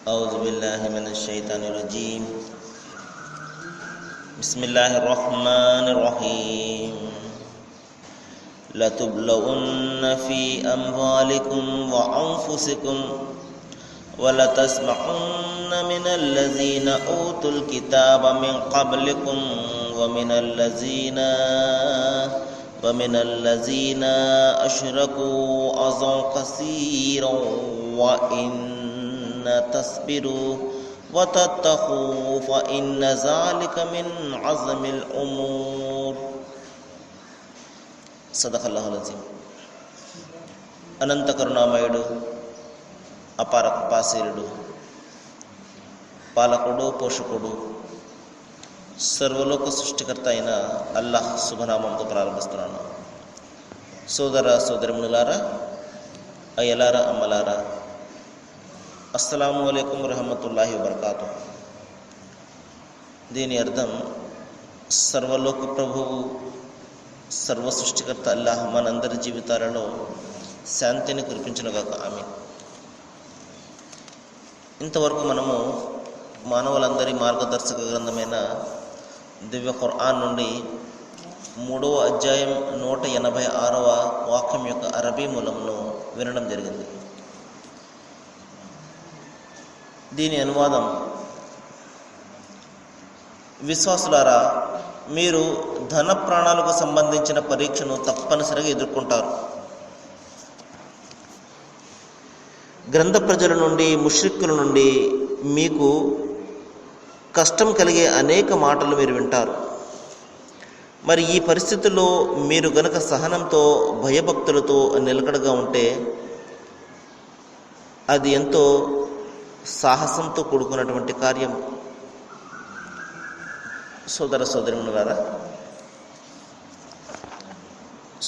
أعوذ بالله من الشيطان الرجيم. بسم الله الرحمن الرحيم. لتبلون في أموالكم وأنفسكم ولتسمعن من الذين أوتوا الكتاب من قبلكم ومن الذين أشركوا أذى كثيرا وإن تصبروا وتتقوا فإن ذلك من عزم الأمور. صدق الله العظيم. అనంత కరుణామయుడు, అపార కృపాశీలుడు, పాలకుడు, పోషకుడు, సర్వలోక సృష్టికర్త అయిన అల్లాహ్ శుభనామంతో ప్రారంభిస్తున్నాను. సోదర సోదరిమణులారా, అయ్యలారా, అమ్మలారా, అస్సలాము అలైకుం వరహమతుల్లాహి వబర్కాతు. దీని అర్థం, సర్వలోక ప్రభువు, సర్వ సృష్టికర్త అల్లాహ్ మనందరి జీవితాలలో శాంతిని కురిపించునుగాక, ఆమీన్. ఇంతవరకు మనము మానవులందరి మార్గదర్శక గ్రంథమైన దివ్య ఖురాన్ నుండి 3వ అధ్యాయం 186వ వాక్యం యొక్క అరబీ మూలంను వినడం జరిగింది. దీని అనువాదం: విశ్వాసులారా, మీరు ధన ప్రాణాలకు సంబంధించిన పరీక్షను తప్పనిసరిగా ఎదుర్కొంటారు. గ్రంథ ప్రజల నుండి, ముష్రిక్కుల నుండి మీకు కష్టం కలిగే అనేక మాటలు మీరు వింటారు. మరి ఈ పరిస్థితుల్లో మీరు గనక సహనంతో, భయభక్తులతో నిలకడగా ఉంటే అది ఎంతో సాహసంతో కూడుకున్నటువంటి కార్యం. సోదర సోదరిమణులారా,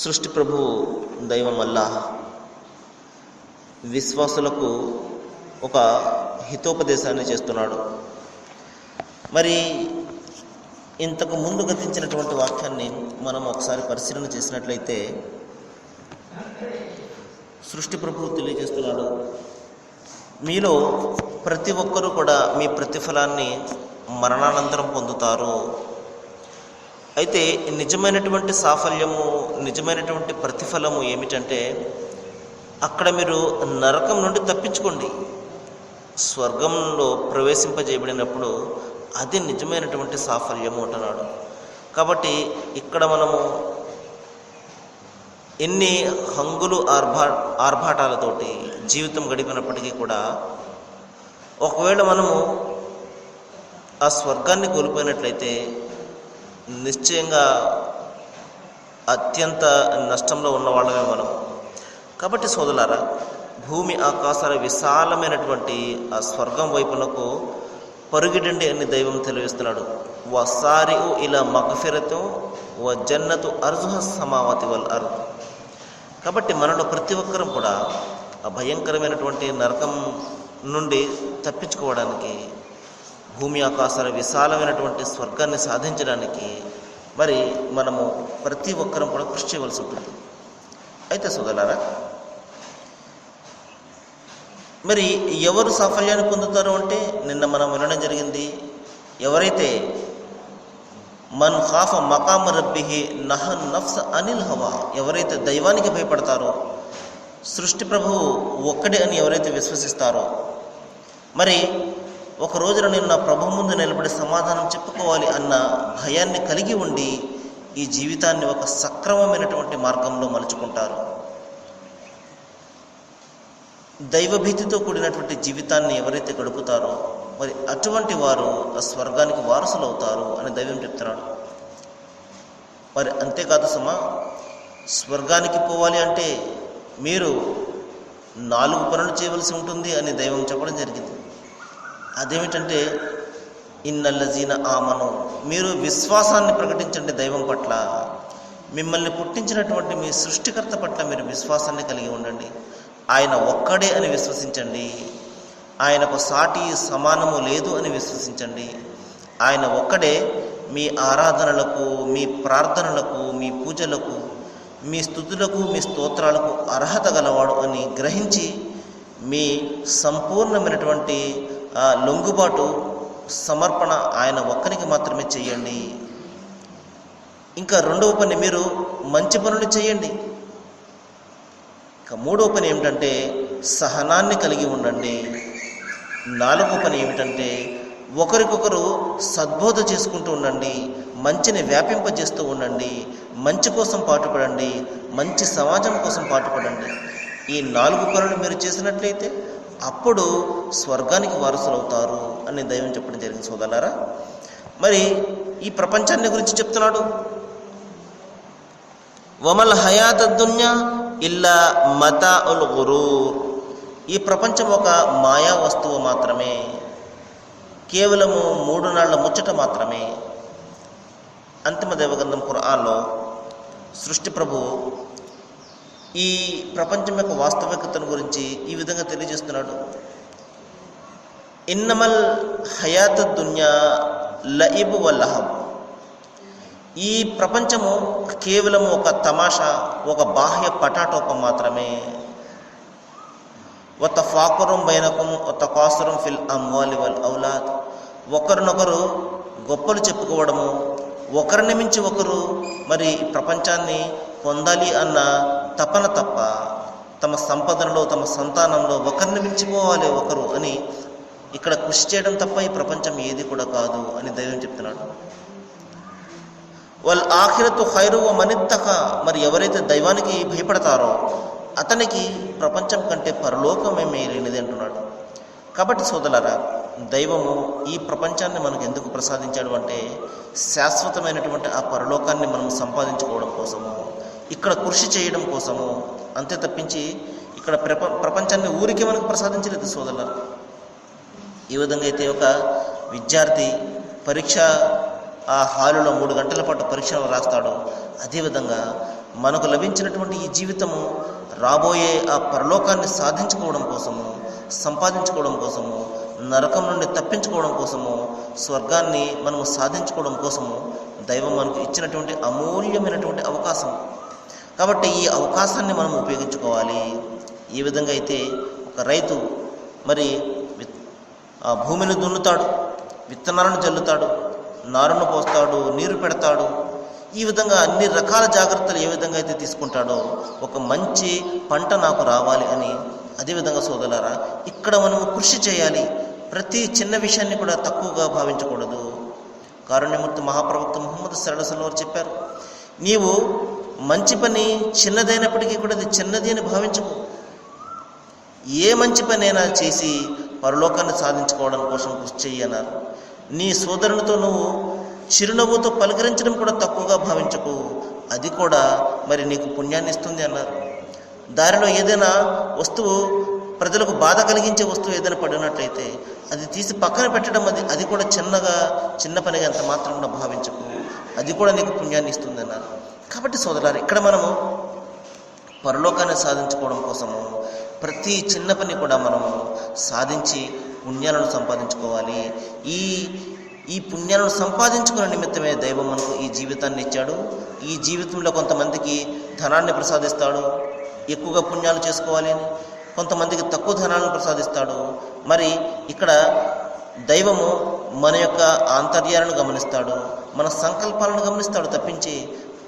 సృష్టి ప్రభువు దైవం అల్లాహ్ విశ్వాసులకు ఒక హితోపదేశాన్ని చేస్తున్నాడు. మరి ఇంతకు ముందు గతించినటువంటి వాక్యాన్ని మనం ఒకసారి పరిశీలన చేసినట్లయితే, సృష్టి ప్రభువు తెలియజేస్తున్నాడు, మీలో ప్రతి ఒక్కరూ కూడా మీ ప్రతిఫలాన్ని మరణానంతరం పొందుతారు. అయితే నిజమైనటువంటి సాఫల్యము, నిజమైనటువంటి ప్రతిఫలము ఏమిటంటే, అక్కడ మీరు నరకం నుండి తప్పించుకోండి. స్వర్గంలో ప్రవేశింపజేయబడినప్పుడు అది నిజమైనటువంటి సాఫల్యము అంటున్నాడు. కాబట్టి ఇక్కడ మనము ఎన్ని హంగులు ఆర్భాటాలతోటి జీవితం గడిపినప్పటికీ కూడా ఒకవేళ మనము ఆ స్వర్గాన్ని కోల్పోయినట్లయితే నిశ్చయంగా అత్యంత నష్టంలో ఉన్నవాళ్ళమే మనం. కాబట్టి సోదరులారా, భూమి ఆకాశాల విశాలమైనటువంటి ఆ స్వర్గం వైపునకు పరుగిడండి అని దైవం తెలియజేస్తున్నాడు. వసారిఉ ఇలా మగఫిరతు వ జన్నతు అర్జుహ సమావతి వల్ అర్ద్. కాబట్టి మనలో ప్రతి ఒక్కరం కూడా ఆ భయంకరమైనటువంటి నరకం నుండి తప్పించుకోవడానికి, భూమి ఆకాశాల విశాలమైనటువంటి స్వర్గాన్ని సాధించడానికి మరి మనము ప్రతి ఒక్కరం కూడా కృషి చేయవలసి ఉంటుంది. అయితే సోదరులారా, మరి ఎవరు సాఫల్యాన్ని పొందుతారు అంటే, నిన్న మనం వినడం జరిగింది, ఎవరైతే మన్ ఖాఫ మకామ రబ్బిహి నహ నఫ్స అనిల్ హవా, ఎవరైతే దైవానికి భయపడతారో, సృష్టి ప్రభువు ఒక్కడే అని ఎవరైతే విశ్వసిస్తారో, మరి ఒక రోజున నేను నా ప్రభు ముందు నిలబడి సమాధానం చెప్పుకోవాలి అన్న భయాన్ని కలిగి ఉండి ఈ జీవితాన్ని ఒక సక్రమమైనటువంటి మార్గంలో మలుచుకుంటారు. దైవభీతితో కూడినటువంటి జీవితాన్ని ఎవరైతే గడుపుతారో మరి అటువంటి వారు ఆ స్వర్గానికి వారసులు అవుతారు అని దైవం చెప్తున్నాడు. మరి అంతేకాదు సుమా, స్వర్గానికి పోవాలి అంటే మీరు 4 పనులు చేయవలసి ఉంటుంది అని దైవం చెప్పడం జరిగింది. అదేమిటంటే, ఇన్నల్లజీన ఆమను, మీరు విశ్వాసాన్ని ప్రకటించండి దైవం పట్ల. మిమ్మల్ని పుట్టించినటువంటి మీ సృష్టికర్త పట్ల మీరు విశ్వాసాన్ని కలిగి ఉండండి. ఆయన ఒక్కడే అని విశ్వసించండి. ఆయనకు సాటి సమానము లేదు అని విశ్వసించండి. ఆయన ఒక్కడే మీ ఆరాధనలకు, మీ ప్రార్థనలకు, మీ పూజలకు, మీ స్తుతులకు, మీ స్తోత్రాలకు అర్హత గలవాడు అని గ్రహించి మీ సంపూర్ణమైనటువంటి లొంగుబాటు సమర్పణ ఆయన ఒక్కరికి మాత్రమే చేయండి. ఇంకా రెండవ పని, మీరు మంచి పనులు చేయండి. ఇంకా మూడవ పని ఏమిటంటే సహనాన్ని కలిగి ఉండండి. నాలుగవ పని ఏమిటంటే ఒకరికొకరు సద్బోధ చేసుకుంటూ ఉండండి, మంచిని వ్యాపింపజేస్తూ ఉండండి, మంచి కోసం పాటుపడండి, మంచి సమాజం కోసం పాటుపడండి. ఈ 4 పనులు మీరు చేసినట్లయితే అప్పుడు స్వర్గానికి వారసులు అవుతారు అని దైవం చెప్పడం జరిగింది సోదరులారా. మరి ఈ ప్రపంచాన్ని గురించి చెప్తున్నాడు, వమల్ హయాత దున్యా ఇల్లా మతాఉల్ గురూర్. ఈ ప్రపంచం ఒక మాయా వస్తువు మాత్రమే, కేవలము 3 నాళ్ల ముచ్చట మాత్రమే. అంతిమ దైవగ్రంథం ఖురాన్లో సృష్టి ప్రభు ఈ ప్రపంచం యొక్క వాస్తవికతను గురించి ఈ విధంగా తెలియజేస్తున్నాడు. ఇన్నమల్ హయాత దున్యా లఇబ్ వల్లహబ్. ఈ ప్రపంచము కేవలం ఒక తమాషా, ఒక బాహ్య పటాటోపం మాత్రమే. వతఫాకురం బైనకుం వతకాసురం ఫిల్ అమ్వాలి వల్ ఔలాద్. ఒకరినొకరు గొప్పలు చెప్పుకోవడము, ఒకరిని మించి ఒకరు మరి ప్రపంచాన్ని పొందాలి అన్న తపన తప్ప, తమ సంపదనలో తమ సంతానంలో ఒకరిని మించిపోవాలి ఒకరు అని ఇక్కడ కృషి చేయడం తప్ప ఈ ప్రపంచం ఏది కూడా కాదు అని దైవం చెప్తున్నాడు. వల్ ఆఖిరతు ఖైరు వ మనిత్తక. మరి ఎవరైతే దైవానికి భయపడతారో అతనికి ప్రపంచం కంటే పరలోకమే మేలైనది అంటున్నాడు. కాబట్టి సోదరులారా, దైవము ఈ ప్రపంచాన్ని మనకు ఎందుకు ప్రసాదించాడు అంటే శాశ్వతమైనటువంటి ఆ పరలోకాన్ని మనం సంపాదించుకోవడం కోసము, ఇక్కడ కృషి చేయడం కోసము. అంతే తప్పించి ఇక్కడ ప్రపంచాన్ని ఊరికి మనకు ప్రసాదించలేదు సోదరులారా. ఈ విధంగా అయితే ఒక విద్యార్థి పరీక్ష ఆ హాలులో 3 గంటల పాటు పరీక్షలు రాస్తాడు, అదేవిధంగా మనకు లభించినటువంటి ఈ జీవితము రాబోయే ఆ పరలోకాన్ని సాధించుకోవడం కోసము, సంపాదించుకోవడం కోసము, నరకం నుండి తప్పించుకోవడం కోసము, స్వర్గాన్ని మనము సాధించుకోవడం కోసము దైవం మనకు ఇచ్చినటువంటి అమూల్యమైనటువంటి అవకాశం. కాబట్టి ఈ అవకాశాన్ని మనం ఉపయోగించుకోవాలి. ఈ విధంగా అయితే ఒక రైతు మరి ఆ భూమిని దున్నుతాడు, విత్తనాలను జల్లుతాడు, నారును పోస్తాడు, నీరు పెడతాడు. ఈ విధంగా అన్ని రకాల జాగ్రత్తలు ఏ విధంగా అయితే తీసుకుంటాడో ఒక మంచి పంట నాకు రావాలి అని, అదేవిధంగా సోదరులారా ఇక్కడ మనము కృషి చేయాలి. ప్రతి చిన్న విషయాన్ని కూడా తక్కువగా భావించకూడదు. కారుణ్యమూర్తి మహాప్రవక్త ముహమ్మద్ సల్లల్లాహు అలైహి వసల్లం చెప్పారు, నీవు మంచి పని చిన్నదైనప్పటికీ కూడా అది చిన్నది అని భావించకు. ఏ మంచి పని అయినా చేసి పరలోకాన్ని సాధించుకోవడం కోసం కృషి చెయ్యి అన్నారు. నీ సోదరునితో నువ్వు చిరునవ్వుతో పలకరించడం కూడా తక్కువగా భావించకు, అది కూడా మరి నీకు పుణ్యాన్ని ఇస్తుంది అన్నారు. దారిలో ఏదైనా వస్తువు, ప్రజలకు బాధ కలిగించే వస్తువు ఏదైనా పడినట్లయితే అది తీసి పక్కన పెట్టడం, అది కూడా చిన్న పనిగా ఎంత మాత్రం కూడా భావించకు, అది కూడా నీకు పుణ్యాన్ని ఇస్తుంది అన్నారు. కాబట్టి సోదరులారా, ఇక్కడ మనము పరలోకాన్ని సాధించుకోవడం కోసము ప్రతి చిన్న పని కూడా మనము సాధించి పుణ్యాలను సంపాదించుకోవాలి. ఈ పుణ్యాలను సంపాదించుకునే నిమిత్తమే దైవం మనకు ఈ జీవితాన్ని ఇచ్చాడు. ఈ జీవితంలో కొంతమందికి ధనాన్ని ప్రసాదిస్తాడు, ఎక్కువగా పుణ్యాలు చేసుకోవాలి అని, కొంతమందికి తక్కువ ధనాలను ప్రసాదిస్తాడు. మరి ఇక్కడ దైవము మన యొక్క ఆంతర్యాలను గమనిస్తాడు, మన సంకల్పాలను గమనిస్తాడు తప్పించి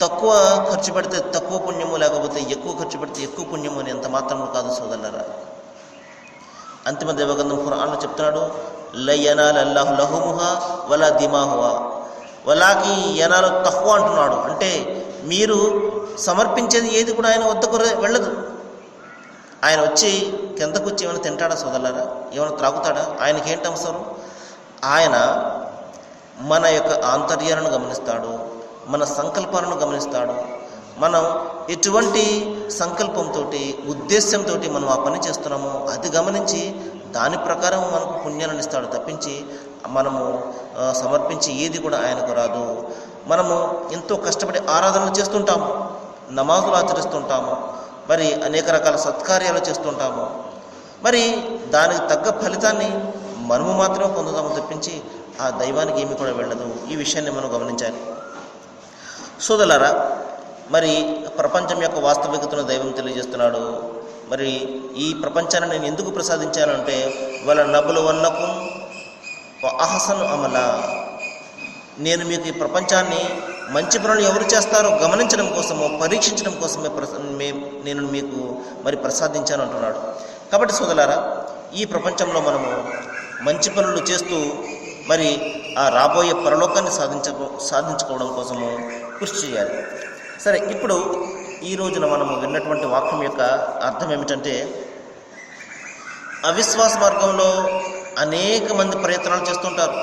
తక్కువ ఖర్చు పెడితే తక్కువ పుణ్యము, లేకపోతే ఎక్కువ ఖర్చు పెడితే ఎక్కువ పుణ్యము అని ఎంత మాత్రము కాదు సోదరులారా. అంతిమ దైవగ్రంథం ఖురాన్లో చెప్తున్నాడు, లయనాల అల్లాహు లహుముహా వలా దిమాహువా వలాకి యనాలు తక్కువ అంటున్నాడు. అంటే మీరు సమర్పించేది ఏది కూడా ఆయన వద్దకు వెళ్ళదు. ఆయన వచ్చి కిందకు వచ్చి ఏమైనా తింటాడా సోదరులారా, ఏమైనా త్రాగుతాడా? ఆయనకి ఏంటి అవసరం? ఆయన మన యొక్క ఆంతర్యాలను గమనిస్తాడు, మన సంకల్పాలను గమనిస్తాడు. మనం ఎటువంటి సంకల్పంతో, ఉద్దేశంతో మనం ఆ పని చేస్తున్నామో అది గమనించి దాని ప్రకారం మనకు పుణ్యాలను ఇస్తాడు తప్పించి మనము సమర్పించి ఏది కూడా ఆయనకు రాదు. మనము ఎంతో కష్టపడి ఆరాధనలు చేస్తుంటాము, నమాజులు ఆచరిస్తుంటాము, మరి అనేక రకాల సత్కార్యాలు చేస్తుంటాము. మరి దానికి తగ్గ ఫలితాన్ని మనము మాత్రమే పొందుతాము తప్పించి ఆ దైవానికి ఏమి కూడా వెళ్ళదు. ఈ విషయాన్ని మనం గమనించాలి సోదరులారా. మరి ప్రపంచం యొక్క వాస్తవికతను దైవం తెలియజేస్తున్నాడు. మరి ఈ ప్రపంచాన్ని నేను ఎందుకు ప్రసాదించానంటే వల నబులు వన్నకు అహసను అమల, నేను మీకు ఈ ప్రపంచాన్ని మంచి పనులు ఎవరు చేస్తారో గమనించడం కోసము, పరీక్షించడం కోసమే నేను మీకు మరి ప్రసాదించాను అంటున్నాడు. కాబట్టి సోదరులారా, ఈ ప్రపంచంలో మనము మంచి పనులు చేస్తూ మరి ఆ రాబోయే పరలోకాన్ని సాధించుకోవడం కోసము కృషి చేయాలి. సరే, ఇప్పుడు ఈ రోజున మనము విన్నటువంటి వాక్యం యొక్క అర్థం ఏమిటంటే, అవిశ్వాస మార్గంలో అనేక మంది ప్రయత్నాలు చేస్తుంటారు.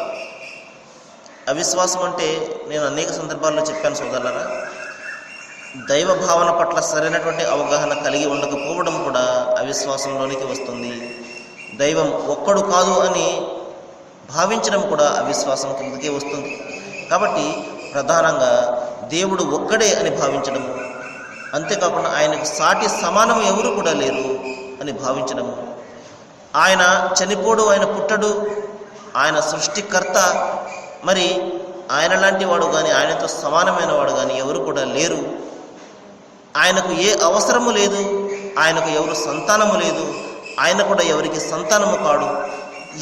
అవిశ్వాసం అంటే నేను అనేక సందర్భాల్లో చెప్పాను సోదరులారా, దైవ భావన పట్ల సరైనటువంటి అవగాహన కలిగి ఉండకపోవడం కూడా అవిశ్వాసంలోనికి వస్తుంది. దైవం ఒక్కడు కాదు అని భావించడం కూడా అవిశ్వాసం కిందకే వస్తుంది. కాబట్టి ప్రధానంగా దేవుడు ఒక్కడే అని భావించడము, అంతేకాకుండా ఆయనకు సాటి సమానం ఎవరు కూడా లేరు అని భావించడము, ఆయన చనిపోడు, ఆయన పుట్టడు, ఆయన సృష్టికర్త, మరి ఆయన లాంటి వాడు కానీ ఆయనతో సమానమైన వాడు కానీ ఎవరు కూడా లేరు, ఆయనకు ఏ అవసరము లేదు, ఆయనకు ఎవరు సంతానము లేదు, ఆయన కూడా ఎవరికి సంతానము కాడు.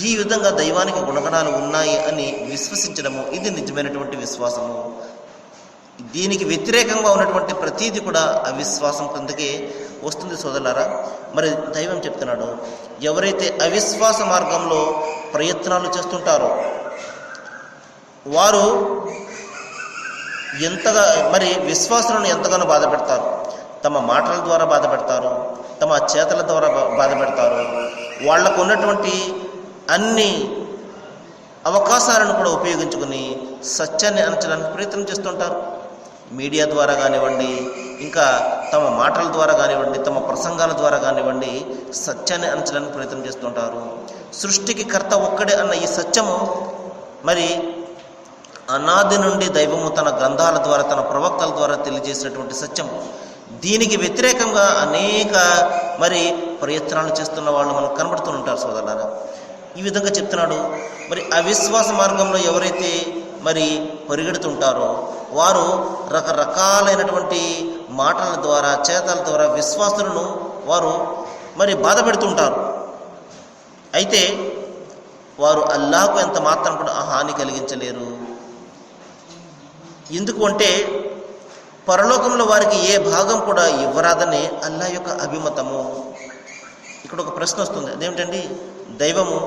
ఈ విధంగా దైవానికి గుణగణాలు ఉన్నాయి అని విశ్వసించడము, ఇది నిజమైనటువంటి విశ్వాసము. దీనికి వ్యతిరేకంగా ఉన్నటువంటి ప్రతీది కూడా అవిశ్వాసం కిందకే వస్తుంది సోదరులారా. మరి దైవం చెప్తున్నాడు, ఎవరైతే అవిశ్వాస మార్గంలో ప్రయత్నాలు చేస్తుంటారో వారు ఎంతగా మరి విశ్వాసులను ఎంతగానో బాధ పెడతారు. తమ మాటల ద్వారా బాధ పెడతారు, తమ చేతల ద్వారా బాధ పెడతారు. వాళ్లకు ఉన్నటువంటి అన్ని అవకాశాలను కూడా ఉపయోగించుకుని సత్యాన్ని అణచడానికి ప్రయత్నం చేస్తుంటారు. మీడియా ద్వారా కానివ్వండి, ఇంకా తమ మాటల ద్వారా కానివ్వండి, తమ ప్రసంగాల ద్వారా కానివ్వండి, సత్యాన్ని అణచడానికి ప్రయత్నం చేస్తుంటారు. సృష్టికి కర్త ఒక్కడే అన్న ఈ సత్యము మరి అనాది నుండి దైవము తన గ్రంథాల ద్వారా, తన ప్రవక్తల ద్వారా తెలియజేసినటువంటి సత్యం. దీనికి వ్యతిరేకంగా అనేక మరి ప్రయత్నాలు చేస్తున్న వాళ్ళు మనకు కనబడుతూ ఉంటారు సోదరులారా. ఈ విధంగా చెప్తున్నాడు. మరి అవిశ్వాస మార్గంలో ఎవరైతే మరి పరిగెడుతుంటారో వారు రకరకాలైనటువంటి మాటల ద్వారా, చేతల ద్వారా విశ్వాసులను వారు మరి బాధ పెడుతుంటారు. అయితే వారు అల్లాహకు ఎంత మాత్రం కూడా హాని కలిగించలేరు. ఎందుకు అంటే పరలోకంలో వారికి ఏ భాగం కూడా ఇవ్వరాదనే అల్లాహ్ యొక్క అభిమతము. ఇక్కడ ఒక ప్రశ్న వస్తుంది, అదేమిటండి, దైవము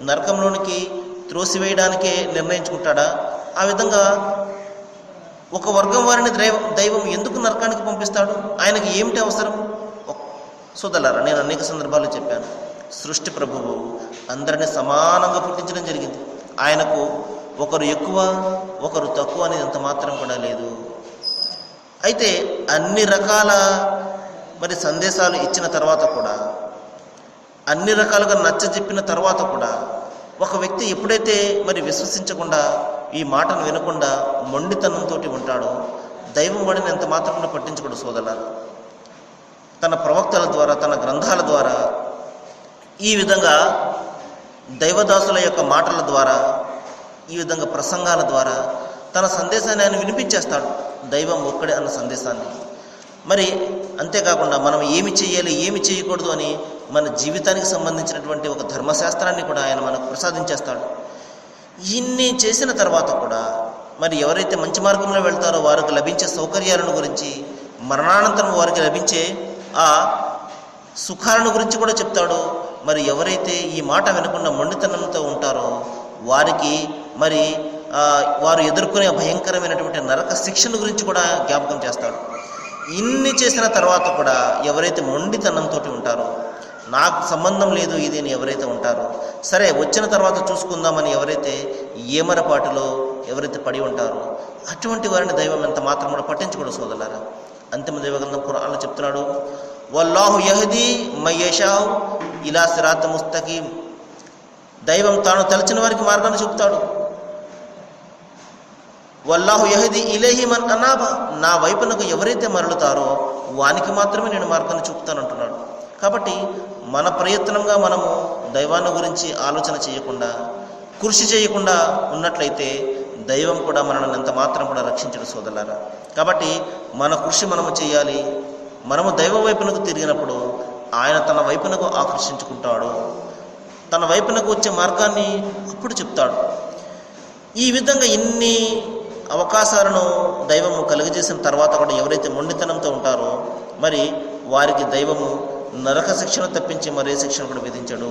నరకంలోనికి త్రోసివేయడానికే నిర్ణయించుకుంటాడా? ఆ విధంగా ఒక వర్గం వారిని దైవం ఎందుకు నరకానికి పంపిస్తాడు? ఆయనకి ఏమిటి అవసరం? సోదరులారా, నేను అనేక సందర్భాల్లో చెప్పాను, సృష్టి ప్రభువు అందరినీ సమానంగా పుట్టించడం జరిగింది. ఆయనకు ఒకరు ఎక్కువ, ఒకరు తక్కువ అనేది అంత మాత్రం కూడా లేదు. అయితే అన్ని రకాల మరి సందేశాలు ఇచ్చిన తర్వాత కూడా, అన్ని రకాలుగా నచ్చజెప్పిన తర్వాత కూడా ఒక వ్యక్తి ఎప్పుడైతే మరి విశ్వసించకుండా, ఈ మాటను వినకుండా మొండితనంతో ఉంటాడో దైవం వాడిని ఎంత మాత్రం పట్టించుకోడు సోదరులారా. తన ప్రవక్తల ద్వారా, తన గ్రంథాల ద్వారా, ఈ విధంగా దైవదాసుల యొక్క మాటల ద్వారా, ఈ విధంగా ప్రసంగాల ద్వారా తన సందేశాన్ని ఆయన వినిపించేస్తాడు, దైవం ఒక్కడే అన్న సందేశాన్ని. మరి అంతేకాకుండా మనం ఏమి చేయాలి, ఏమి చేయకూడదు అని మన జీవితానికి సంబంధించినటువంటి ఒక ధర్మశాస్త్రాన్ని కూడా ఆయన మనకు ప్రసాదించేస్తాడు. ఇన్ని చేసిన తర్వాత కూడా మరి ఎవరైతే మంచి మార్గంలో వెళ్తారో వారికి లభించే సౌకర్యాలను గురించి, మరణానంతరం వారికి లభించే ఆ సుఖాలను గురించి కూడా చెప్తాడు. మరి ఎవరైతే ఈ మాట వినకుండా మొండితనంతో ఉంటారో వారికి మరి వారు ఎదుర్కొనే భయంకరమైనటువంటి నరక శిక్షణ గురించి కూడా జ్ఞాపకం చేస్తాడు. ఇన్ని చేసిన తర్వాత కూడా ఎవరైతే మొండితనంతో ఉంటారో, నాకు సంబంధం లేదు ఇది అని ఎవరైతే ఉంటారో, సరే వచ్చిన తర్వాత చూసుకుందామని ఎవరైతే ఏమరపాటులో ఎవరైతే పడి ఉంటారో అటువంటి వారిని దైవం ఎంత మాత్రం కూడా పట్టించుకోడు సోదరులారా. అంతిమ దైవగ్రంథం ఖురాన్లో చెప్తున్నాడు, వల్లాహు యహ్దీ మయ్యషావ్ ఇలా సిరాత ముస్తకీం. దైవం తాను తలచిన వారికి మార్గాన్ని చూపుతాడు. వల్లాహు యహ్దీ ఇలైహి మన్ అనాబ. నా వైపునకు ఎవరైతే మరలుతారో వానికి మాత్రమే నేను మార్గాన్ని చూపుతానంటున్నాడు. కాబట్టి మన ప్రయత్నంగా మనము దైవాన్ని గురించి ఆలోచన చేయకుండా, కృషి చేయకుండా ఉన్నట్లయితే దైవం కూడా మనల్ని ఎంత మాత్రం కూడా రక్షించడు సోదరులారా. కాబట్టి మన కృషి మనము చేయాలి. మనము దైవ వైపునకు తిరిగినప్పుడు ఆయన తన వైపునకు ఆకర్షించుకుంటాడు. తన వైపునకు వచ్చే మార్గాన్ని అప్పుడు చెప్తాడు. ఈ విధంగా ఇన్ని అవకాశాలను దైవము కలుగజేసిన తర్వాత కూడా ఎవరైతే మొండితనంతో ఉంటారో మరి వారికి దైవము నరక శిక్షణ తప్పించి మరే శిక్షణ కూడా విధించాడు.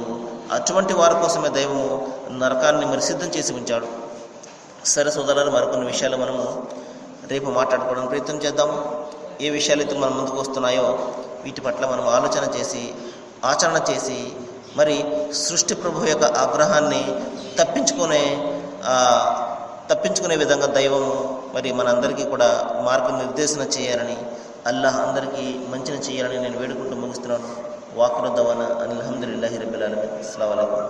అటువంటి వారి కోసమే దైవము నరకాన్ని మరి సిద్ధం చేసి ఉంచాడు. సరే సోదరులు, మరికొన్ని విషయాలు మనము రేపు మాట్లాడుకోవడానికి ప్రయత్నం చేద్దాము. ఏ విషయాలైతే మన ముందుకు వస్తున్నాయో వీటి పట్ల మనం ఆలోచన చేసి ఆచరణ చేసి మరి సృష్టి ప్రభు యొక్క ఆగ్రహాన్ని తప్పించుకునే విధంగా దైవము మరి మనందరికీ కూడా మార్గనిర్దేశన చేయాలని, అల్లాహ్ అందరికీ మంచిని చేయాలని నేను వేడుకుంటూ ముగిస్తున్నాను. వాకురద్దవన అల్హమ్దులిల్లాహి రబ్బిల్ ఆలమీన్. అస్సలాము అలైకుం.